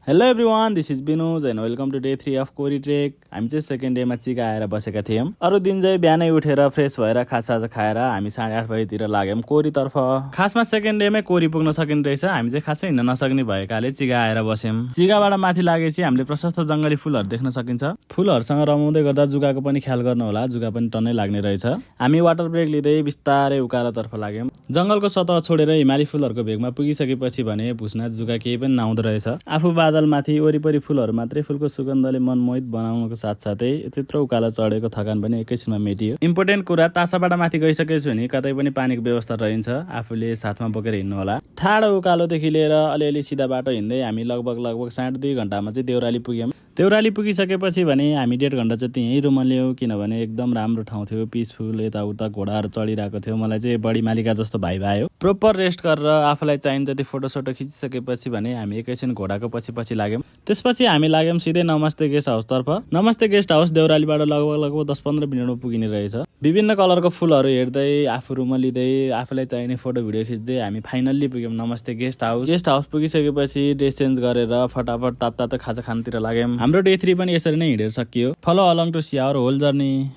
Hello everyone, this is Binuj and welcome to day 3 of Kori trek. हामी चाहिँ second डेमा चिका आएर बसेका थियौँ। अरू दिन चाहिँ बिहानै उठेर फ्रेस भएर खाजा खाएर हामी 8:30 बजीतिर लाग्यौँ कोरीतर्फ। खासमा सेकेन्ड डेमै कोरी पुग्न सकिने रहेछ। हामी चाहिँ खासै हिँड्न नसक्ने भएकाले चिका आएर बस्यौँ। चिकाबाट माथि लागेपछि हामीले प्रशस्त जङ्गली फुलहरू देख्न सकिन्छ। फुलहरूसँग रमाउँदै गर्दा जुगाको पनि ख्याल गर्नु होला, जुगा पनि टन्नै लाग्ने रहेछ। हामी वाटर ब्रेक लिँदै बिस्तारै उकालोतर्फ लाग्यौँ। जङ्गलको सतह छोडेर हिमाली फुलहरूको भेगमा पुगिसकेपछि भने भुस्ना जुगा केही पनि नआउँदो रहेछ। आफू बादलमाथि वरिपरि फुलहरू मात्रै फुलको सुगन्धले मनमोहित बनाउनुको साथसाथै त्यत्रो उकालो चढेको थकान पनि एकैछिनमा मेटियो। इम्पोर्टेन्ट कुरा, तासाबाट माथि गइसकेछु भने कतै पनि पानीको व्यवस्था रहन्छ, आफूले साथमा बोकेर हिँड्नु होला। ठाडो उकालोदेखि लिएर अलिअलि सिधा बाटो हिँड्दै हामी लगभग 2.5 घण्टामा चाहिँ देउराली पुग्यौँ। देउराली पुगिसकेपछि भने हामी 1.5 घण्टा चाहिँ त्यहीँ रुमल्यौँ, किनभने एकदम राम्रो ठाउँ थियो, पिसफुल, यताउता घोडाहरू चढिरहेको थियो। मलाई चाहिँ बढी मालिका जस्तो भाइब आयो। प्रोपर रेस्ट गरेर आफूलाई चाहिने जति फोटोसोटो खिचिसकेपछि भने हामी एकैछिन घोडाको पछि लाग्यौँ। त्यसपछि हामी लाग्यौँ सिधै नमस्ते गेस्ट हाउसतर्फ। नमस्ते गेस्ट हाउस देउरालीबाट लगभग 10-15 मिनटमा पुगिने रहेछ। विभिन्न कलरको फुलहरू हेर्दै, आफू रुमलिँदै, आफूलाई चाहिने फोटो भिडियो खिच्दै हामी फाइनल्ली पुग्यौँ नमस्ते गेस्ट हाउस। गेस्ट हाउस पुगिसकेपछि ड्रेस चेन्ज गरेर फटाफट तातो खाजा खानतिर लाग्यौँ। हाम्रो डे 3 पनि यसरी नै हिँडेर सकियो। Follow along to see our whole journey.